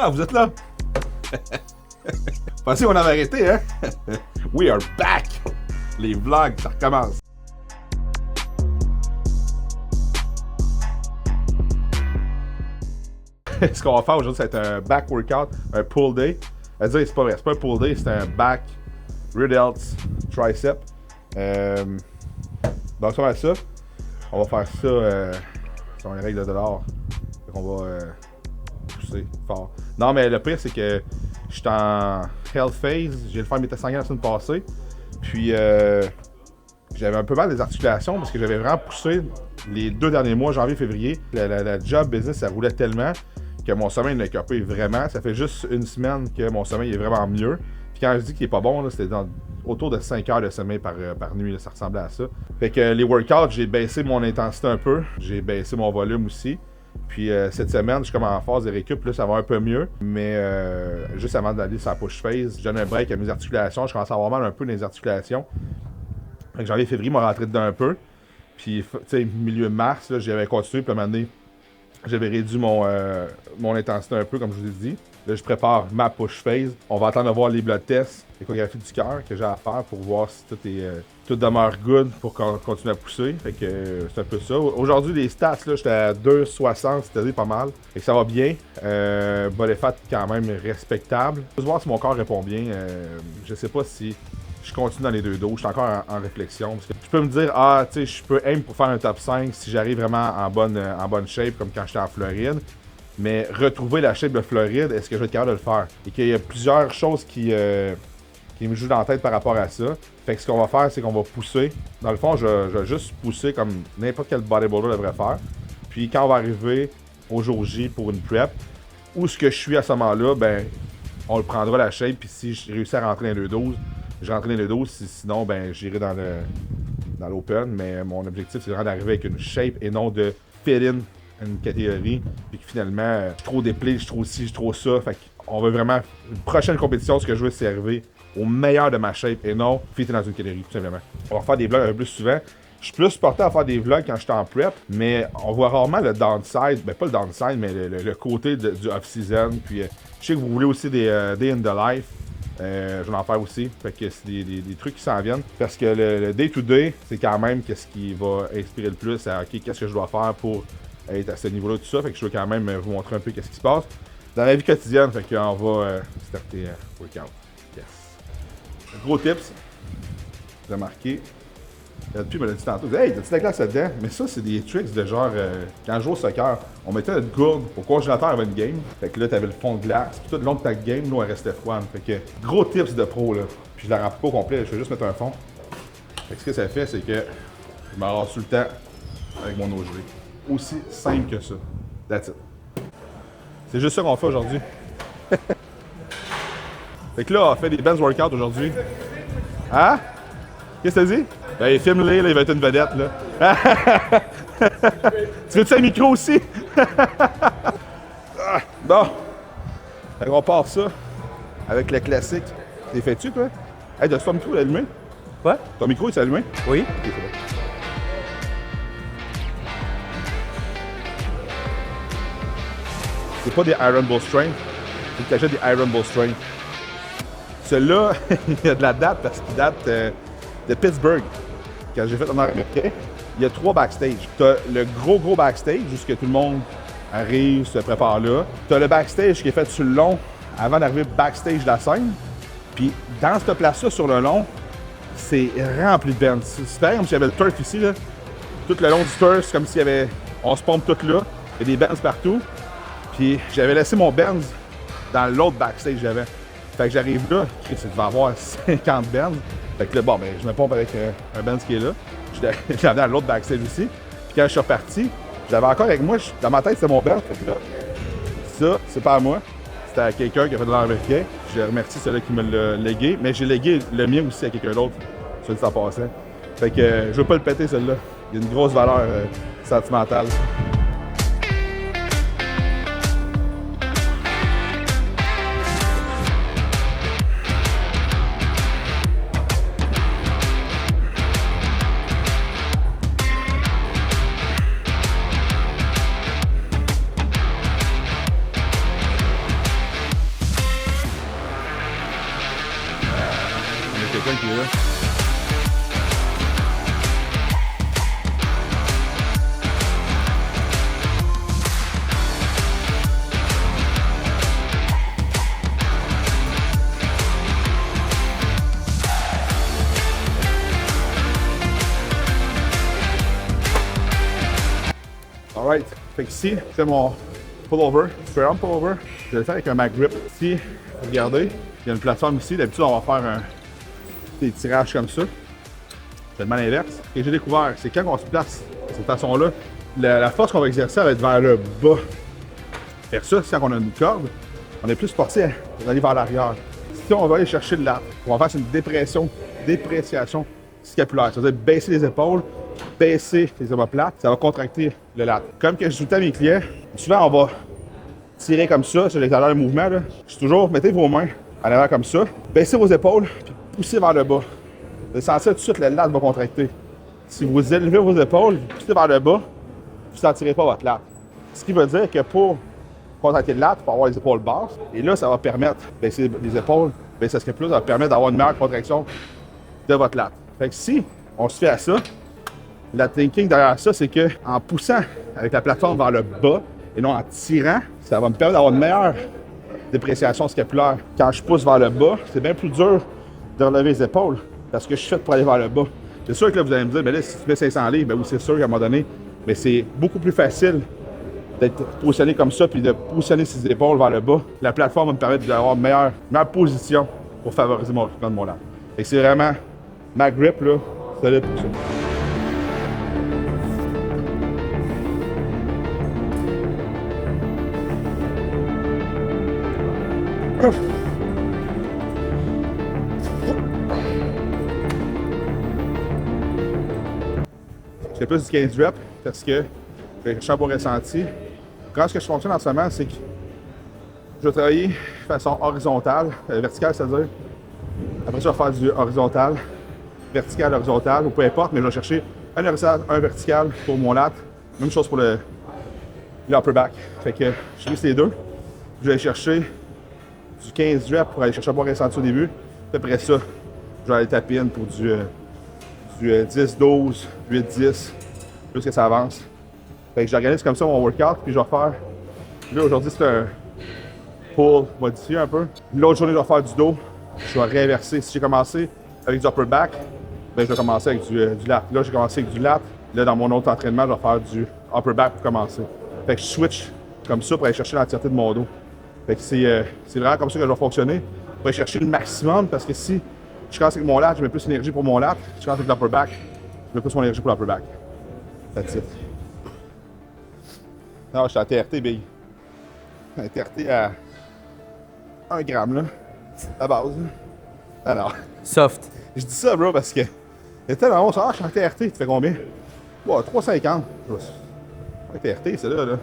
Ah, vous êtes là? Pensez qu'on avait arrêté, hein? We are back! Les vlogs, ça recommence. Ce qu'on va faire aujourd'hui, c'est un back workout, un pull day. À dire, c'est pas vrai, c'est pas un pull day, c'est un back, rear delts, tricep. Donc, ça va être ça. On va faire ça sur les règles de l'art. Donc, on va pousser fort. Non, mais le pire, c'est que je suis en health phase. J'ai le faire mes tests sanguins la semaine passée. Puis, j'avais un peu mal des articulations parce que j'avais vraiment poussé les 2 derniers mois, janvier, février. La job business, ça roulait tellement que mon sommeil l'a copé vraiment. Ça fait juste une semaine que mon sommeil est vraiment mieux. Puis quand je dis qu'il est pas bon, là, c'était autour de 5 heures de sommeil par nuit. Là, ça ressemblait à ça. Fait que les workouts, j'ai baissé mon intensité un peu. J'ai baissé mon volume aussi. Puis cette semaine, je suis comme en phase de récup. Là, ça va un peu mieux. Mais juste avant d'aller sur la push phase, je donne un break à mes articulations. Je commence à avoir mal un peu dans les articulations. Fait que janvier, février, m'a rentré dedans un peu. Puis, tu sais, milieu mars, là, j'avais continué. Puis à un moment donné, j'avais réduit mon intensité un peu, comme je vous ai dit. Là, je prépare ma push phase. On va attendre de voir les blood tests, l'échographie du cœur que j'ai à faire pour voir si tout demeure good pour continuer à pousser. Fait que c'est un peu ça. Aujourd'hui, les stats, là, j'étais à 2,60, c'était pas mal. Fait que ça va bien. Body fat quand même respectable. Je vais voir si mon corps répond bien. Je sais pas si je continue dans les 2 dos. Je suis encore en réflexion. Parce que je peux me dire, tu sais, je peux aim pour faire un top 5 si j'arrive vraiment en bonne shape, comme quand j'étais en Floride. Mais retrouver la shape de Floride, est-ce que je vais être capable de le faire? Et qu'il y a plusieurs choses qui me jouent dans la tête par rapport à ça. Fait que ce qu'on va faire, c'est qu'on va pousser. Dans le fond, je vais juste pousser comme n'importe quel bodybuilder devrait faire. Puis quand on va arriver au jour J pour une prep, où ce que je suis à ce moment-là, ben, on le prendra la shape. Puis si je réussis à rentrer dans le 12, je rentre dans le 12. Sinon, ben, j'irai dans l'open. Mais mon objectif, c'est vraiment d'arriver avec une shape et non de fit-in une catégorie, puis que finalement, je suis trop déplé, je suis trop ci, je suis trop ça. Fait qu'on veut vraiment, une prochaine compétition, ce que je veux, c'est arriver au meilleur de ma shape et non fitter dans une catégorie, tout simplement. On va faire des vlogs un peu plus souvent. Je suis plus porté à faire des vlogs quand je suis en prep, mais on voit rarement le downside, ben pas le downside, mais le côté du off-season. Puis je sais que vous voulez aussi des day in the life. Je vais en faire aussi. Fait que c'est des trucs qui s'en viennent. Parce que le day-to-day, c'est quand même qu'est-ce qui va inspirer le plus à OK, qu'est-ce que je dois faire pour être à ce niveau-là, tout ça. Fait que je veux quand même vous montrer un peu qu'est-ce qui se passe dans la vie quotidienne. Fait qu'on va starter workout. Yes. Gros tips. Vous avez remarqué. Depuis, me l'a dit tantôt. Hey, t'as-tu de la glace là-dedans? Mais ça, c'est des tricks de genre. Quand je joue au soccer, on mettait notre gourde au congélateur avant une game. Fait que là, t'avais le fond de glace. Puis tout le long de ta game, l'eau, elle restait froide. Fait que gros tips de pro, là. Puis je la remplis pas au complet. Je vais juste mettre un fond. Fait que ce que ça fait, c'est que je me rase tout le temps avec mon eau gelée. Aussi simple que ça. That's it. C'est juste ça qu'on fait aujourd'hui. Fait que là, on fait des bench workouts aujourd'hui. Hein? Qu'est-ce que t'as dit? Ben, filme-les, là, il va être une vedette, là. Tu veux-tu un micro aussi? Bon. Fait qu'on part ça avec le classique. T'es fait-tu, toi? Hey, t'as ton micro allumé? Quoi? Ton micro, est allumé? Oui. Ok, c'est bon. C'est pas des Iron Bull Strength. Faut que tu achètes des Iron Bull Strength. Celui-là, il y a de la date parce qu'il date de Pittsburgh. Quand j'ai fait en américain, il y a 3 backstage. Tu as le gros backstage, où tout le monde arrive, se prépare là. Tu as le backstage qui est fait sur le long avant d'arriver backstage de la scène. Puis dans cette place-là, sur le long, c'est rempli de bands. C'est pareil comme s'il y avait le turf ici, là. Tout le long du turf, c'est comme s'il y avait. On se pompe tout là. Il y a des bands partout. Puis j'avais laissé mon Benz dans l'autre backstage que j'avais. Fait que j'arrive là, ça devait avoir 50 Benz. Fait que là, bon, ben, je me pompe avec un Benz qui est là. Je l'avais dans l'autre backstage aussi. Puis quand je suis reparti, j'avais encore avec moi, dans ma tête, c'était mon Benz. Fait que là, ça, c'est pas à moi. C'était à quelqu'un qui a fait de l'américain. Je remercie celui qui me l'a légué. Mais j'ai légué le mien aussi à quelqu'un d'autre, celui qui s'en passait. Fait que je veux pas le péter, celui-là. Il y a une grosse valeur sentimentale. pied là. Alright, fait qu'ici, c'est mon pullover, super arm pullover. Je vais le faire avec un Mac Grip. Ici, regardez, il y a une plateforme ici. D'habitude, on va faire des tirages comme ça. C'est le mal inverse. Ce que j'ai découvert, c'est quand on se place de cette façon-là, la force qu'on va exercer elle va être vers le bas. Faire ça, quand on a une corde, on est plus porté d'aller vers l'arrière. Si on va aller chercher le lat, on va faire une dépréciation scapulaire. Ça veut dire baisser les épaules, baisser les omoplates, ça va contracter le lat. Comme que je dis tout à mes clients, souvent on va tirer comme ça, sur l'extérieur du mouvement. Là. Je dis toujours, mettez vos mains en avant comme ça, baissez vos épaules, puis poussez vers le bas. Vous allez sentir tout de suite le lat va contracter. Si vous élevez vos épaules, vous poussez vers le bas, vous ne sentirez pas votre lat. Ce qui veut dire que pour contracter le lat, il faut avoir les épaules basses. Et là, ça va permettre de baisser les épaules, baisser la scapula, ça va permettre d'avoir une meilleure contraction de votre lat. Fait que si on se fait à ça, la thinking derrière ça, c'est qu'en poussant avec la plateforme vers le bas et non en tirant, ça va me permettre d'avoir une meilleure dépréciation scapulaire. Quand je pousse vers le bas, c'est bien plus dur de relever les épaules parce que je suis fait pour aller vers le bas. C'est sûr que là, vous allez me dire, mais là, si tu mets 500 livres, ben oui, c'est sûr qu'à un moment donné, mais c'est beaucoup plus facile d'être positionné comme ça puis de positionner ses épaules vers le bas. La plateforme va me permettre d'avoir une meilleure position pour favoriser mon recrutement de mon lat. Et c'est vraiment ma grip, là, solide pour ça. Je fais plus du 15 reps parce que je vais chercher un bon ressenti. Quand ce que je fonctionne en ce moment, c'est que je vais travailler de façon horizontale, verticale, c'est-à-dire. Après ça, je vais faire du horizontal, vertical, horizontal, ou peu importe, mais je vais chercher un horizontal, un vertical pour mon lat. Même chose pour le upper back. Fait que je lisse les deux. Je vais aller chercher du 15 reps pour aller chercher un bon ressenti au début. Puis après ça, je vais aller taper in pour du 10, 12, 8, 10, plus que ça avance. Fait que j'organise comme ça mon workout, puis je vais faire. Là, aujourd'hui, c'est un pull modifié un peu. L'autre journée, je vais faire du dos. Je vais réinverser. Si j'ai commencé avec du upper back, ben, je vais commencer avec du lat. Là, j'ai commencé avec du lat. Là, dans mon autre entraînement, je vais faire du upper back pour commencer. Fait que je switch comme ça pour aller chercher l'entièreté de mon dos. Fait que c'est vraiment comme ça que je vais fonctionner. Pour aller chercher le maximum, parce que si je commence avec mon lat, je mets plus d'énergie pour mon lat. Si je commence avec l'upper back, je mets plus mon énergie pour l'upper back. That's it. Non, je suis à TRT, big. TRT à 1 gramme, là. La base. Alors. Soft. Je dis ça, bro, parce que. Il y a tellement bon, ça. Ah, je suis en TRT, tu fais combien? Ouais, 3,50. TRT, c'est là, là.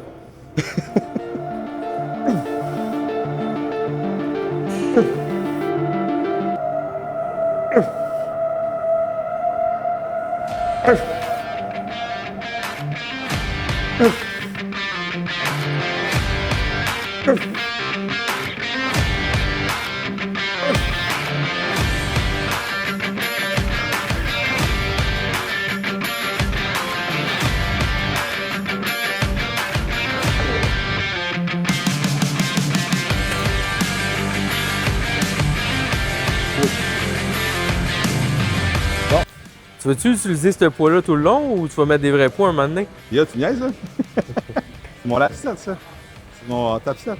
Tu veux-tu utiliser ce poids-là tout le long ou tu vas mettre des vrais poids un moment donné? Yo, tu niaises, là? C'est mon lapset, ça. C'est mon tapset.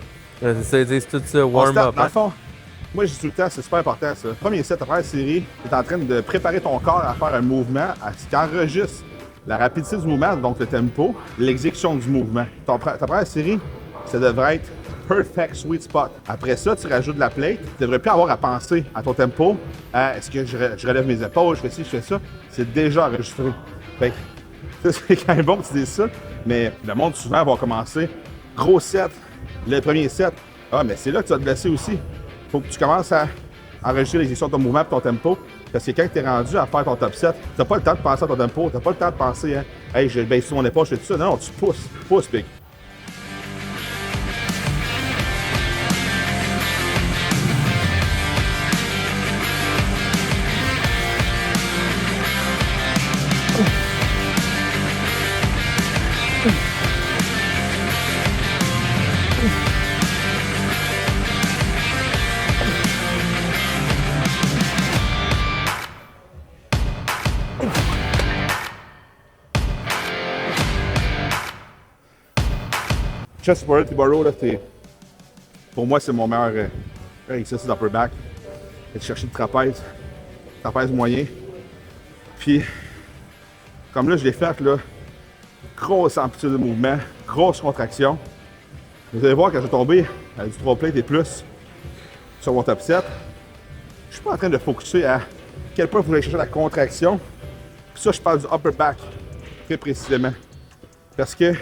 C'est tout ça, warm-up. Dans le fond, moi, je dis tout le temps, c'est super important, ça. Premier set, après la série, tu es en train de préparer ton corps à faire un mouvement qui enregistre la rapidité du mouvement, donc le tempo, l'exécution du mouvement. Ta première série, ça devrait être perfect sweet spot. Après ça, tu rajoutes de la plate. Tu devrais plus avoir à penser à ton tempo, à est-ce que je relève mes épaules, je fais ci, je fais ça. C'est déjà enregistré. Fait que c'est quand même bon que tu dises ça, mais le monde souvent va commencer gros set, le premier set. Ah, mais c'est là que tu vas te blesser aussi. Faut que tu commences à enregistrer l'exécution de ton mouvement et ton tempo. Parce que quand tu es rendu à faire ton top set, tu n'as pas le temps de penser à ton tempo, tu n'as pas le temps de penser, hein, hey, je baisse sur mon épaule, je fais tout ça. Non, tu pousses, big. chest supported T-bar là, pour moi, c'est mon meilleur exercice d'upper back. C'est de chercher le trapèze moyen. Puis, comme là, je l'ai fait, là, grosse amplitude de mouvement, grosse contraction. Vous allez voir, quand je vais tomber à du 3 plates et plus sur mon top 7, je suis pas en train de focuser à quel point vous allez chercher la contraction. Puis ça, je parle du upper back, très précisément. Parce que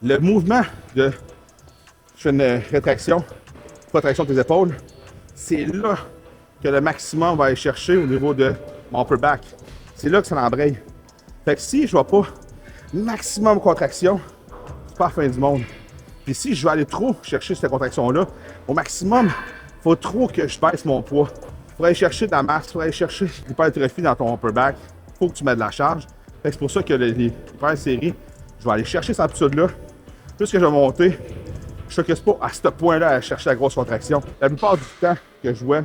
le mouvement de... Je fais une rétraction, contraction de tes épaules, c'est là que le maximum va aller chercher au niveau de mon upper back. C'est là que ça l'embraye. Fait que si je vois pas maximum contraction, c'est pas la fin du monde. Puis si je vais aller trop chercher cette contraction-là, au maximum, il faut trop que je baisse mon poids. Il faut aller chercher de la masse, il faut aller chercher l'hypertrophie dans ton upper back. Il faut que tu mettes de la charge. Fait que c'est pour ça que les premières séries, je vais aller chercher cette amplitude-là. Plus que je vais monter, je ne focus pas à ce point-là à chercher la grosse contraction. La plupart du temps que je vois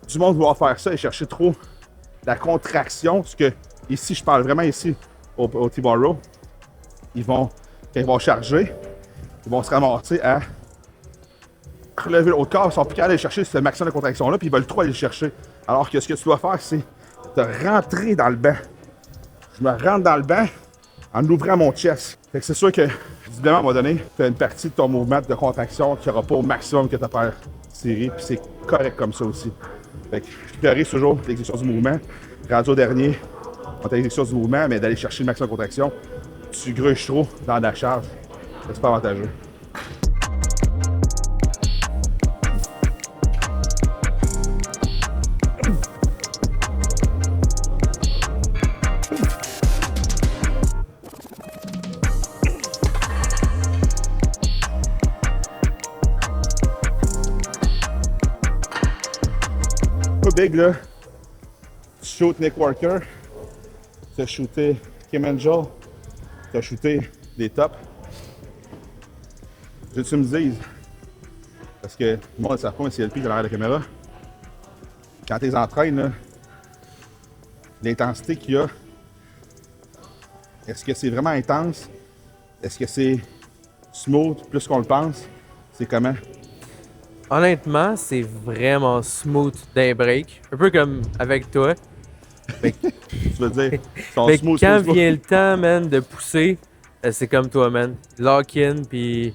du monde vouloir faire ça et chercher trop la contraction, ce que ici, je parle vraiment ici au T-bar row, quand ils vont charger, ils vont se ramasser à relever le haut de corps, ils sont plus capables d'aller chercher ce maximum de contraction-là, puis ils veulent trop aller le chercher. Alors que ce que tu dois faire, c'est de rentrer dans le banc. Je me rentre dans le banc en ouvrant mon chest. Fait que c'est sûr que, évidemment, à un moment donné, tu as une partie de ton mouvement de contraction qui n'aura pas au maximum que tu as par série, puis c'est correct comme ça aussi. Fait que je priorise toujours l'exécution du mouvement. Rendu au dernier, on t'a l'exécution du mouvement, mais d'aller chercher le maximum de contraction, tu gruges trop dans la charge. C'est pas avantageux. Pas big là. Tu shoot Nick Walker, tu as shooté Kim Angel, tu as shooté des tops. Je veux que tu me dises, parce que le monde ne sait pas, mais c'est le pic de l'arrière de la caméra. Quand tu les entraînes, l'intensité qu'il y a, est-ce que c'est vraiment intense? Est-ce que c'est smooth plus qu'on le pense? C'est comment? Honnêtement, c'est vraiment smooth d'un break. Un peu comme avec toi. Tu veux dire, Fait que quand vient le temps, man, de pousser, c'est comme toi, man. Lock-in, puis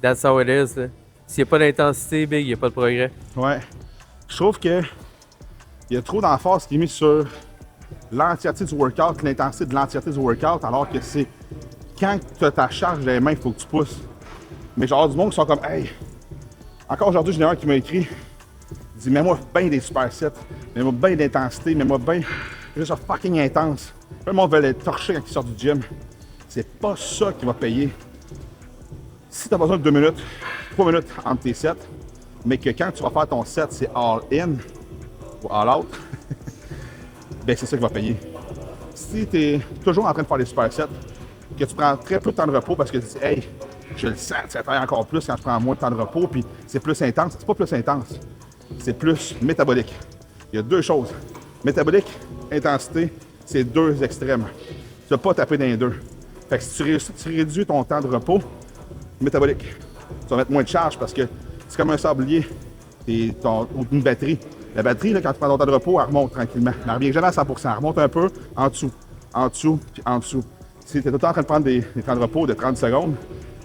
that's how it is. Là. S'il n'y a pas d'intensité, big, il n'y a pas de progrès. Ouais. Je trouve que il y a trop d'emphase qui est mise sur l'entièreté du workout, l'intensité de l'entièreté du workout, alors que c'est quand tu as ta charge dans les mains, il faut que tu pousses. Mais genre du monde qui sont comme, hey, encore aujourd'hui, j'en ai un qui m'a écrit, il dit, mets-moi bien des supersets, mets-moi bien d'intensité, mets-moi bien, juste fucking intense. Le monde veut être torché quand il sort du gym. C'est pas ça qui va payer. Si tu as besoin de 2 minutes, 3 minutes entre tes sets, mais que quand tu vas faire ton set, c'est all-in ou all-out, ben c'est ça qui va payer. Si tu es toujours en train de faire des supersets, que tu prends très peu de temps de repos parce que tu dis, hey, je le sens, ça travaille encore plus quand je prends moins de temps de repos, puis c'est plus intense. C'est pas plus intense, c'est plus métabolique. Il y a deux choses. Métabolique, intensité, c'est deux extrêmes. Tu vas pas taper dans les deux. Fait que si tu réduis ton temps de repos, métabolique, tu vas mettre moins de charge parce que c'est comme un sablier ou une batterie. La batterie, là, quand tu prends ton temps de repos, elle remonte tranquillement. Elle ne revient jamais à 100%. Elle remonte un peu en dessous, puis en dessous. Si tu es tout le temps en train de prendre des temps de repos de 30 secondes,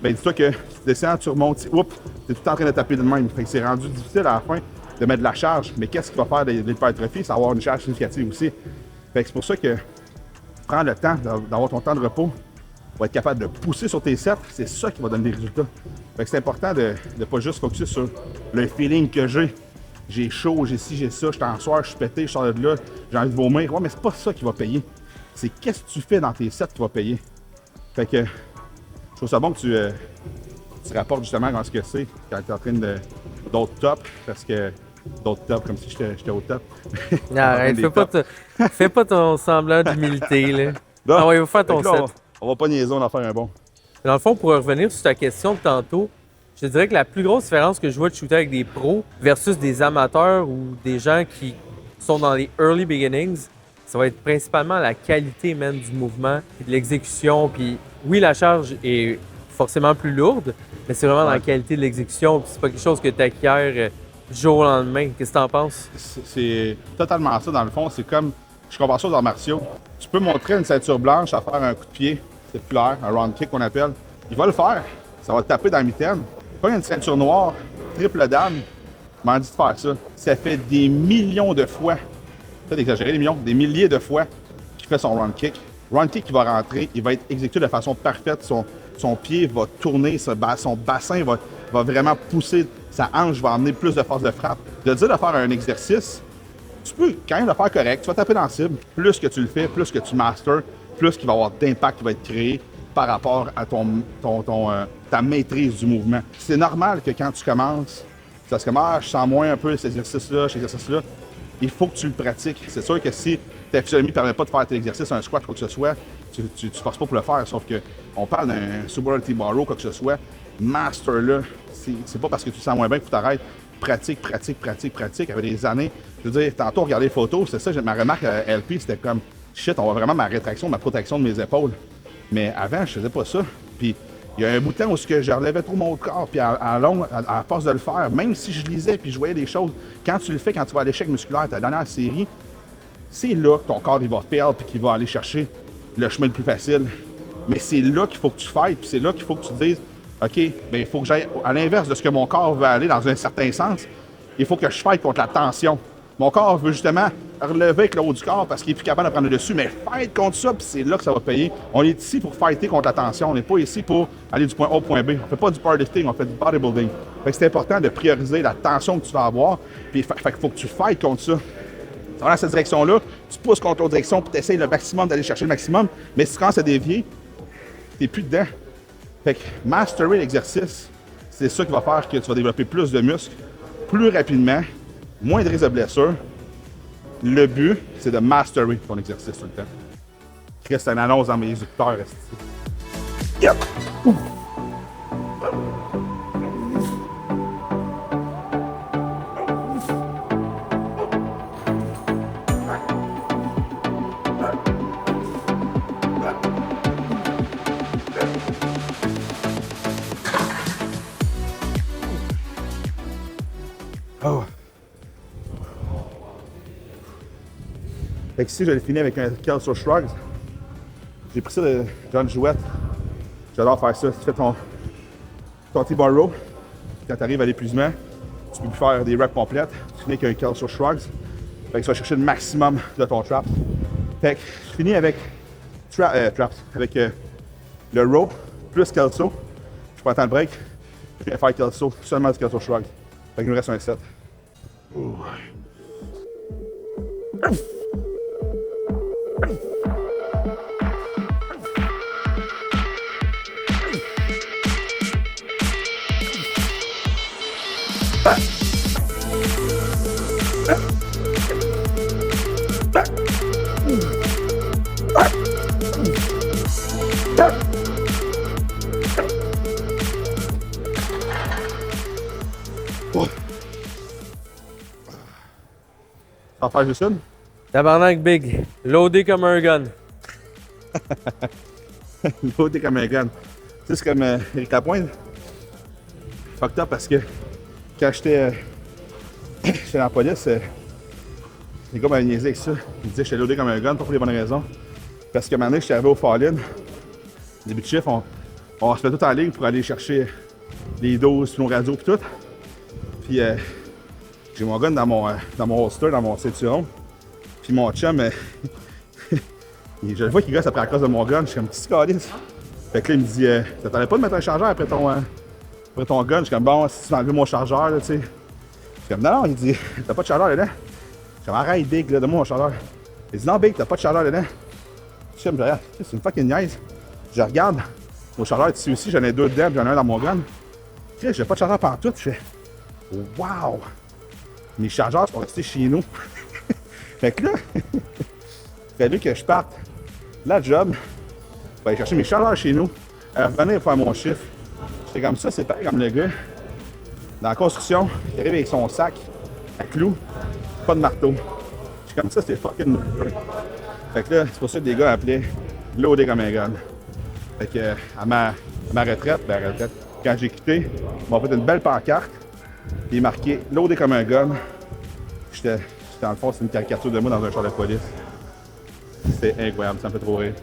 bien dis-toi que tu descends, tu remontes, tu es tout le temps en train de taper de même. Fait que c'est rendu difficile à la fin de mettre de la charge. Mais qu'est-ce qui va faire de l'hypertrophie? C'est avoir une charge significative aussi. Fait que c'est pour ça que prends le temps d'avoir ton temps de repos pour être capable de pousser sur tes sets. C'est ça qui va donner des résultats. Fait que c'est important de ne pas juste focuser sur le feeling que j'ai. J'ai chaud, j'ai ci, j'ai ça, je suis en soir, je suis pété, je sors de là, j'ai envie de vomir. Ouais, mais c'est pas ça qui va payer. C'est qu'est-ce que tu fais dans tes sets qui va payer. Fait que je trouve ça bon que tu rapportes justement ce que c'est quand tu es en train d'autres tops, parce que d'autres tops, comme si j'étais au top. Non, arrête, fais pas ton semblant d'humilité, là. Bon, Ah ouais, va faire ton là, set. On va pas niaiser, on va en faire un bon. Dans le fond, pour revenir sur ta question de tantôt, je te dirais que la plus grosse différence que je vois de shooter avec des pros versus des amateurs ou des gens qui sont dans les early beginnings, ça va être principalement la qualité même du mouvement et de l'exécution. Puis oui, la charge est forcément plus lourde, mais c'est vraiment dans la Ouais. qualité de l'exécution. Puis c'est pas quelque chose que tu acquiers du jour au lendemain. Qu'est-ce que t'en penses? C'est totalement ça, dans le fond. C'est comme, je compare ça aux arts martiaux. Tu peux montrer une ceinture blanche à faire un coup de pied circulaire, un round kick qu'on appelle. Il va le faire. Ça va te taper dans la mitaine. Pas une ceinture noire, triple dame, m'en dit de faire ça. Ça fait des millions de fois, peut-être exagéré, des millions, des milliers de fois qu'il fait son round kick. Round kick, il va rentrer, il va être exécuté de façon parfaite. Son pied va tourner, son bassin va vraiment pousser, sa hanche va amener plus de force de frappe. De dire de faire un exercice, tu peux quand même le faire correct, tu vas taper dans la cible. Plus que tu le fais, plus que tu masters, plus qu'il va y avoir d'impact qui va être créé par rapport à ta maîtrise du mouvement. C'est normal que quand tu commences, ça se commence, je sens moins un peu cet exercice-là, cet exercice-là. Il faut que tu le pratiques. C'est sûr que si ta physionomie ne permet pas de faire tes exercices, un squat, quoi que ce soit, tu ne forces pas pour le faire. Sauf que on parle d'un Super T-bar row, quoi que ce soit. Master là, c'est pas parce que tu te sens moins bien que tu t'arrêtes. Pratique, pratique, pratique, pratique. Avec des années. Je veux dire, tantôt, regarder les photos, c'est ça, ma remarque à LP, c'était comme shit, on voit vraiment ma rétraction, ma protection de mes épaules. Mais avant, je faisais pas ça. Puis il y a un bout de temps où je relevais trop mon corps, puis à force de le faire, même si je lisais puis je voyais des choses, quand tu le fais, quand tu vas à l'échec musculaire, ta dernière série, c'est là que ton corps il va faire puis qu'il va aller chercher le chemin le plus facile. Mais c'est là qu'il faut que tu fights, puis c'est là qu'il faut que tu te dises, OK, bien, il faut que j'aille à l'inverse de ce que mon corps veut aller dans un certain sens. Il faut que je fight contre la tension. Mon corps veut justement relever avec le haut du corps parce qu'il est plus capable de prendre le dessus, mais fight contre ça, puis c'est là que ça va payer. On est ici pour fighter contre la tension, on n'est pas ici pour aller du point A au point B. On fait pas du powerlifting, on fait du bodybuilding. Fait que c'est important de prioriser la tension que tu vas avoir, puis fait qu'il faut que tu fight contre ça. Tu vas dans cette direction-là, tu pousses contre l'autre direction, puis tu essaies le maximum d'aller chercher le maximum, mais si tu commences à dévier, t'es plus dedans. Fait que masterer l'exercice, c'est ça qui va faire que tu vas développer plus de muscles, plus rapidement, moins de risques de blessures. Le but, c'est de masterer ton exercice tout le temps. Chris, c'est une annonce dans mes écouteurs. Yep! Oh. Fait que ici, je l'ai fini avec un Kelso Shrugs. J'ai pris ça de John Jouette. J'adore faire ça. Tu fais ton T-bar row. Quand tu arrives à l'épuisement, tu peux plus faire des reps complètes. Tu finis avec un Kelso Shrugs. Fait que tu vas chercher le maximum de ton trap. Fait que je finis avec traps, avec le row plus Kelso. Je prends un temps de break. Je viens faire Kelso, seulement du Kelso Shrugs. Fait qu'il nous reste un set. Ouh. On va faire juste une? Tabarnak Big, loadé comme un gun. Loadé comme un gun. Tu sais, c'est comme Eric Lapointe. Fucked up parce que quand j'étais dans la police, les gars m'avaient niaisé avec ça. Ils disaient que j'étais loadé comme un gun, pas pour les bonnes raisons. Parce que maintenant, j'étais arrivé au Fall-In. Début de chiffre, on se met tout en ligne pour aller chercher les doses, nos radios et tout. Puis j'ai mon gun dans mon holster, dans mon ceinturon. Puis mon chum, je le vois qu'il gosse après la cause de mon gun. Je suis comme, petit calice. Fait que là, il me dit, t'attendais pas de mettre un chargeur après ton gun? Je suis comme, bon, si tu m'enlèves mon chargeur, là, tu sais. Je suis comme, non, il dit, t'as pas de chargeur là-dedans? Je suis comme, arrête, Big, là, donne-moi mon chargeur. Il dit, non, Big, t'as pas de chargeur là-dedans. Je suis comme, regarde, c'est une fucking niaise. Je regarde, mon chargeur est ici aussi, j'en ai deux dedans, puis j'en ai un dans mon gun. Chris, j'ai pas de chargeur partout. Je fais, wow! Mes chargeurs sont restés chez nous. Fait que là, il fallait que je parte la job, pour aller chercher mes chargeurs chez nous, revenir faire mon chiffre. J'étais comme ça, c'est pareil comme le gars. Dans la construction, il arrive avec son sac à clous, pas de marteau. J'étais comme ça, c'était fucking. Fait que là, c'est pour ça que des gars appelaient loadé comme un gun. Fait que à ma retraite, quand j'ai quitté, ils m'ont fait une belle pancarte. Il est marqué « Loadé comme un gun ». J'étais dans le fond, c'est une caricature de moi dans un char de police. C'est incroyable, ça me fait trop rire.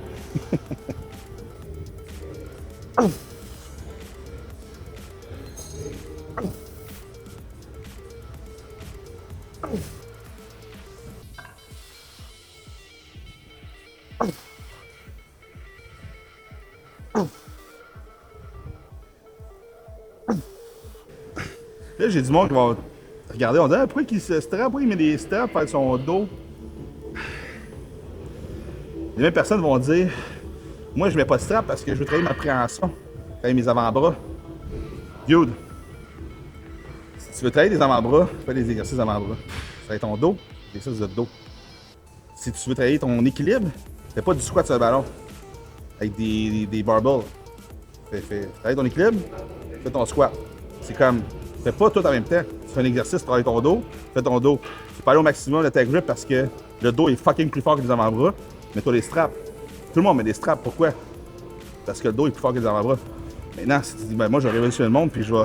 Là, j'ai du monde qui va regarder, on dit ah, pourquoi il se strappe, pourquoi il met des straps à son dos? Les mêmes personnes vont dire moi, je mets pas de strap parce que je veux travailler ma préhension, travailler mes avant-bras. Dude, si tu veux travailler des avant-bras, fais des exercices d'avant-bras. Travaille ton dos, des exercices de dos. Si tu veux travailler ton équilibre, fais pas du squat sur le ballon avec des barbells. Travaille ton équilibre, fais ton squat. C'est comme, fais pas tout en même temps. Tu fais un exercice, tu travailles ton dos, fais ton dos. Tu peux aller au maximum de ta grip parce que le dos est fucking plus fort que les avant-bras. Mets-toi des straps. Tout le monde met des straps. Pourquoi? Parce que le dos est plus fort que les avant-bras. Maintenant, si tu dis, ben moi, je vais révolutionner le monde puis je vais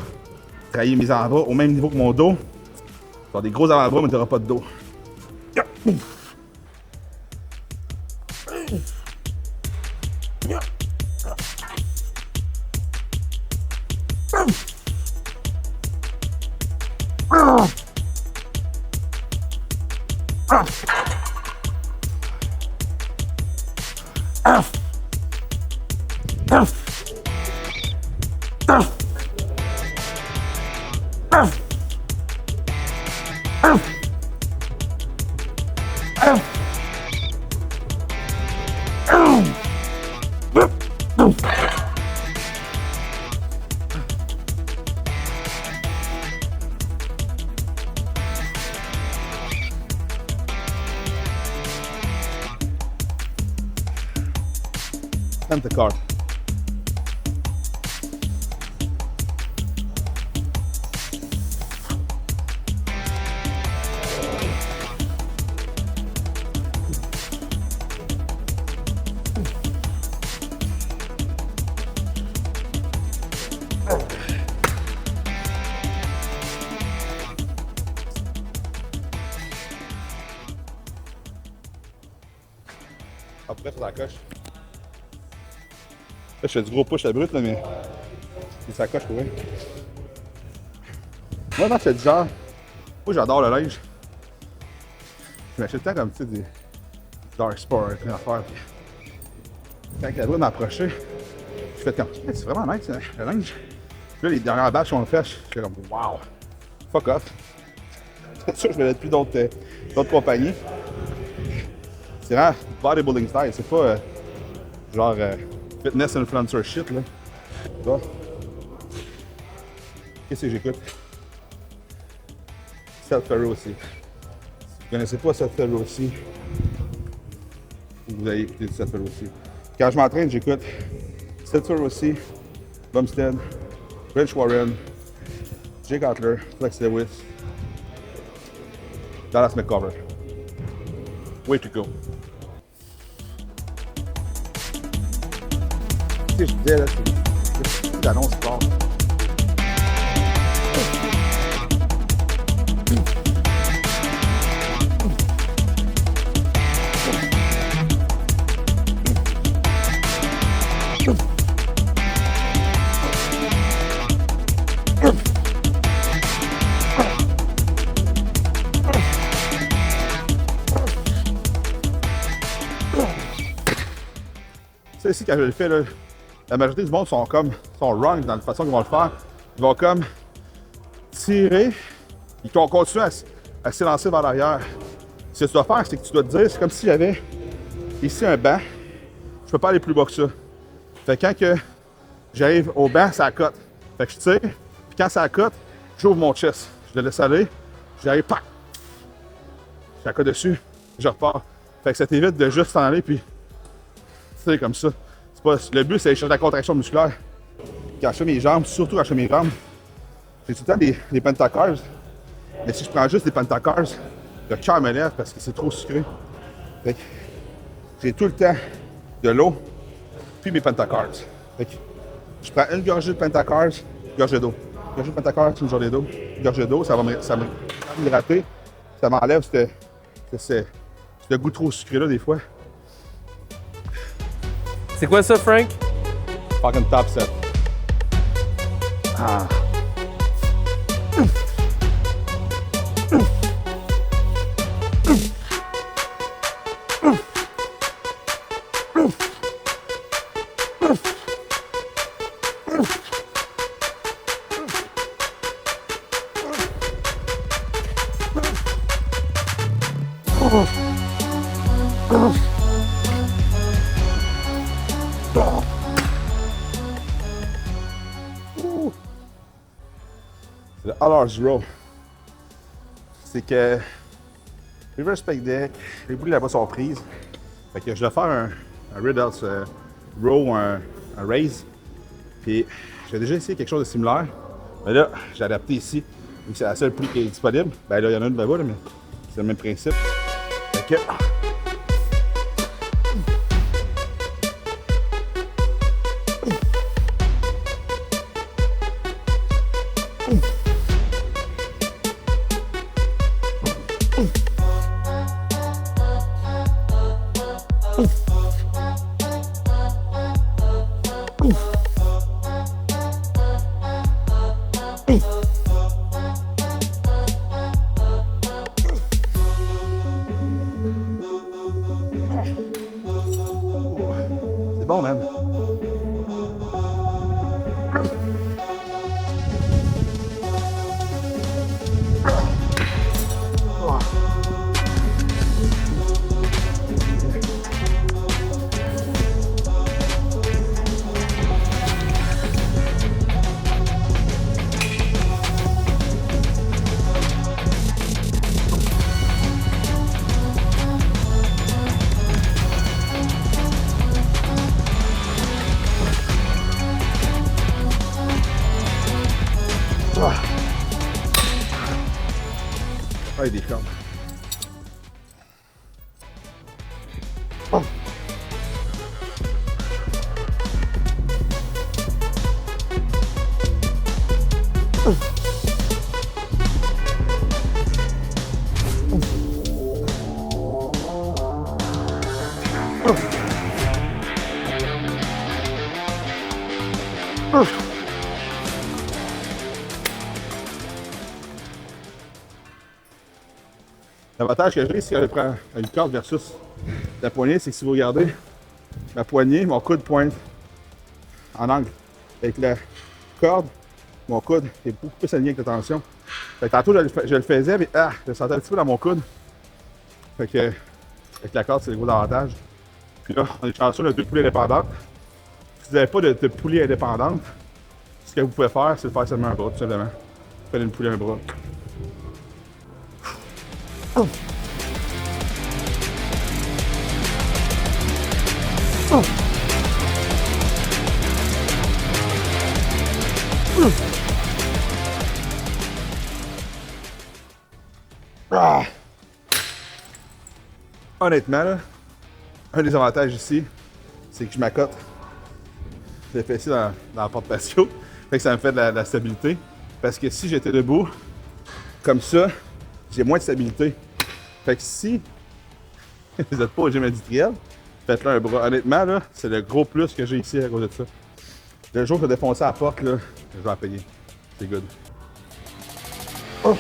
travailler mes avant-bras au même niveau que mon dos, tu vas avoir des gros avant-bras, mais tu n'auras pas de dos. Send the car. Après, sur la coche. Là, je fais du gros push à brut, là, mais c'est sa coche pour vrai. Moi, quand je fais du genre, moi, j'adore le linge. Je m'achète tant comme, tu sais, des dark sport, une affaire. Puis quand la brut m'approchait, je fais comme, hey, c'est vraiment nice, hein, le linge. Puis là, les dernières batches qu'on le fait, je fais comme, wow, fuck off. C'est sûr, je vais plus d'autres compagnies. C'est vraiment bodybuilding style, c'est pas genre fitness influencer shit là. Bon. Qu'est-ce que j'écoute? Seth Ferro aussi. Si vous connaissez pas Seth Ferro aussi, vous allez écouter Seth Ferro aussi. Quand je m'entraîne, j'écoute Seth Ferro aussi, Bumstead, Rich Warren, Jake Cutler, Flex Lewis, Dallas McCover. Way to go. Je disais, là, c'est l'annonce sport. Ça ici, quand je le fais, là, la majorité du monde sont wrong dans la façon qu'ils vont le faire. Ils vont comme tirer, ils vont continuer à s'élancer vers l'arrière. Ce que tu dois faire, c'est que tu dois te dire, c'est comme s'il y avait ici un banc, je peux pas aller plus bas que ça. Fait que quand que j'arrive au banc, ça cote. Fait que je tire, puis quand ça cote, j'ouvre mon chest. Je le laisse aller, j'arrive, pac! Je cote dessus, je repars. Fait que ça t'évite de juste t'en aller, puis tirer comme ça. Le but, c'est d'aller chercher la contraction musculaire. Quand je fais mes jambes, surtout quand je fais mes jambes, j'ai tout le temps des pentacars. Mais si je prends juste des pentacars, le cœur me lève parce que c'est trop sucré. Fait que j'ai tout le temps de l'eau, puis mes pentacars. Fait que Je prends une gorgée de Pentacars, gorgée d'eau. Gorgée de Pentacars, une gorgée d'eau. Gorgée d'eau, ça va m'hydrater. Ça m'enlève ce goût trop sucré là des fois. C'est quoi ça, Frank? Fucking top set. Ah. C'est le All-Ars Row. C'est que Reverse Pec Deck, les boules là-bas sont prises. Fait que je vais faire un Riddles Row, un Raise. Puis j'ai déjà essayé quelque chose de similaire. Mais là, j'ai adapté ici. Vu que c'est la seule pluie qui est disponible. Ben là, il y en a une là-bas, là, mais c'est le même principe. Fait que. C'est bon, man. Ah, il y a des cordes. L'avantage que j'ai, c'est que je prends une corde versus la poignée, c'est que si vous regardez, ma poignée, mon coude pointe en angle. Avec la corde, mon coude est beaucoup plus aligné avec la tension. Fait que tantôt, je le faisais, mais je le sentais un petit peu dans mon coude. Fait que, avec la corde, c'est le gros avantage. Puis là, on est chanceux, on a deux poulées indépendantes. Si vous n'avez pas de poulie indépendante, ce que vous pouvez faire, c'est de faire seulement un bras, tout simplement. Faites une poulie un bras. Oh. Oh. Ah. Honnêtement, là, un des avantages ici, c'est que je m'accote les fessiers dans la porte patio. Fait que ça me fait de la stabilité. Parce que si j'étais debout, comme ça, j'ai moins de stabilité. Fait que si vous n'êtes pas au gym industriel, faites-le un bras. Honnêtement, là, c'est le gros plus que j'ai ici à cause de ça. Le jour que je vais défoncer la porte, là, je vais en payer. C'est good. Oh.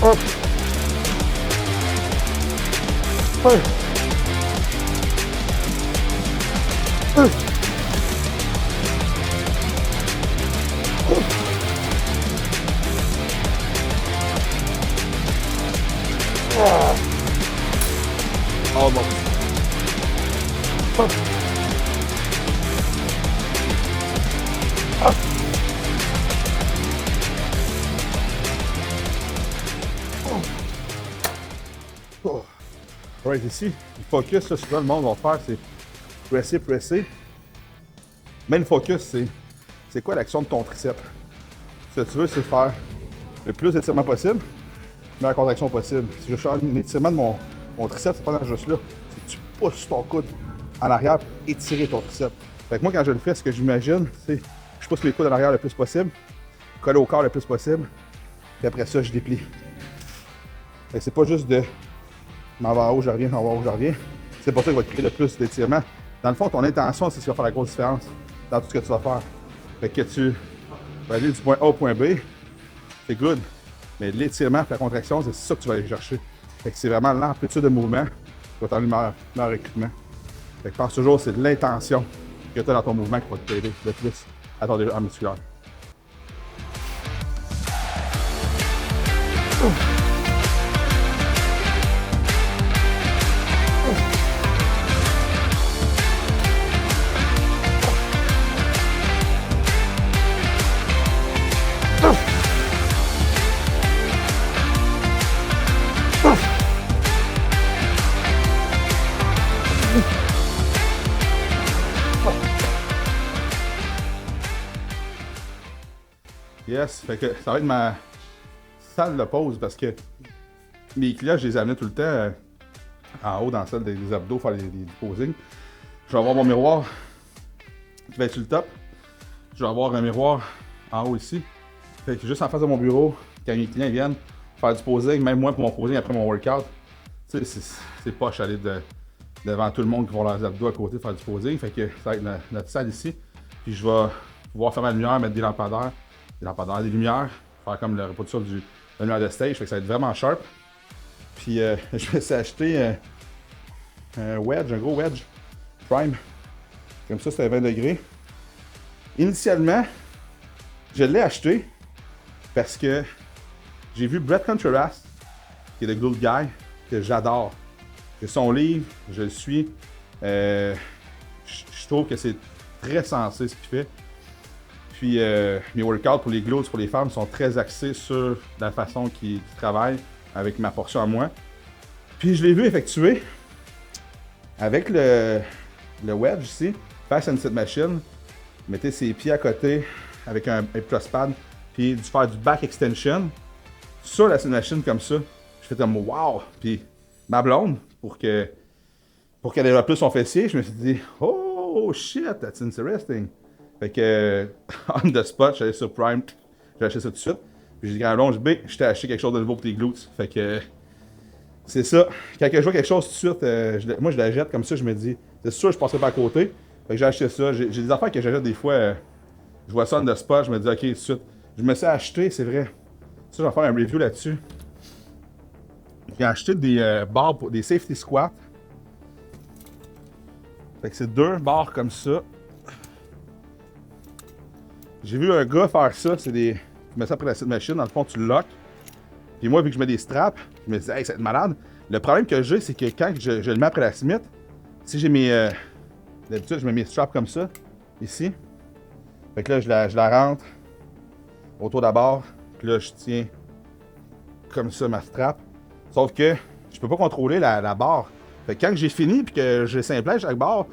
Oh. Oh. Oh. Almost. Oh. Oh. Oh. Right, ici, le focus, là, souvent le monde va faire, c'est presser, presser. Mais le focus, c'est quoi l'action de ton triceps? Ce que tu veux, c'est faire le plus d'étirement possible, mais la contraction possible. Si je change l'étirement de mon triceps, c'est pas juste là. C'est que tu pousses ton coude en arrière pour étirer ton triceps. Fait que moi, quand je le fais, ce que j'imagine, c'est que je pousse mes coudes en arrière le plus possible, coller au corps le plus possible, puis après ça, je déplie. Fait que c'est pas juste de m'en vais en haut, je reviens, m'en vais en haut, je reviens. C'est pour ça qu'il va te créer le plus d'étirement. Dans le fond, ton intention, c'est ce qui va faire la grosse différence dans tout ce que tu vas faire. Fait que tu vas aller du point A au point B, c'est good. Mais l'étirement et la contraction, c'est ça que tu vas aller chercher. Fait que c'est vraiment l'amplitude de mouvement qui va t'amener meilleur recrutement. Fait que pense toujours, c'est l'intention que tu as dans ton mouvement qui va t'aider le plus à ton développement musculaire. Yes, fait que ça va être ma salle de pause parce que mes clients, je les amenais tout le temps en haut dans la salle des abdos, faire des posings. Je vais avoir mon miroir qui va être sur le top. Je vais avoir un miroir en haut ici. Fait que juste en face de mon bureau, quand mes clients viennent faire du posing, même moi pour mon posing après mon workout, tu sais, c'est poche aller devant tout le monde qui vont leurs abdos à côté faire du posing. Fait que ça va être notre salle ici. Puis je vais pouvoir faire ma lumière, mettre des lampadaires, des lumières, faire comme le reproduction de la lumière de stage, fait que ça va être vraiment sharp. Puis je me suis acheté un wedge, un gros wedge prime. Comme ça, c'était à 20 degrés. Initialement, je l'ai acheté parce que j'ai vu Brett Contreras, qui est le Glute Guy, que j'adore. J'ai son livre, je le suis. Je trouve que c'est très sensé ce qu'il fait. Puis mes workouts pour les glutes, pour les femmes, sont très axés sur la façon qu'il travaille avec ma portion à moi. Puis je l'ai vu effectuer avec le wedge ici, face à une petite machine. Mettez ses pieds à côté avec un plus pad, puis faire du back extension sur la machine comme ça. Je fais comme wow! Puis ma blonde, pour qu'elle développe plus son fessier, je me suis dit oh shit, that's interesting. Fait que, on the spot, j'allais sur Prime, j'ai acheté ça tout de suite. Puis j'ai dit, quand je B, je t'ai acheté quelque chose de nouveau pour tes glutes. Fait que, c'est ça. Quand je vois quelque chose tout de suite, moi je la jette comme ça, je me dis, c'est sûr, je passerai pas à côté. Fait que j'ai acheté ça. J'ai des affaires que j'achète des fois, je vois ça on the spot, je me dis, ok, tout de suite. Je me suis acheté, c'est vrai. Ça, je vais faire un review là-dessus. J'ai acheté des barres pour des safety squats. Fait que c'est 2 barres comme ça. J'ai vu un gars faire ça, c'est des. Tu mets ça après la petite machine, dans le fond, tu le lock. Puis moi, vu que je mets des straps, je me dis, hey, ça va être malade. Le problème que j'ai, c'est que quand je le mets après la Smith, si j'ai mes. D'habitude, je mets mes straps comme ça, ici. Fait que là, je la rentre autour de la barre. Puis là, je tiens comme ça ma strap. Sauf que je peux pas contrôler la barre. Fait que quand j'ai fini, puis que j'ai simplage avec barre,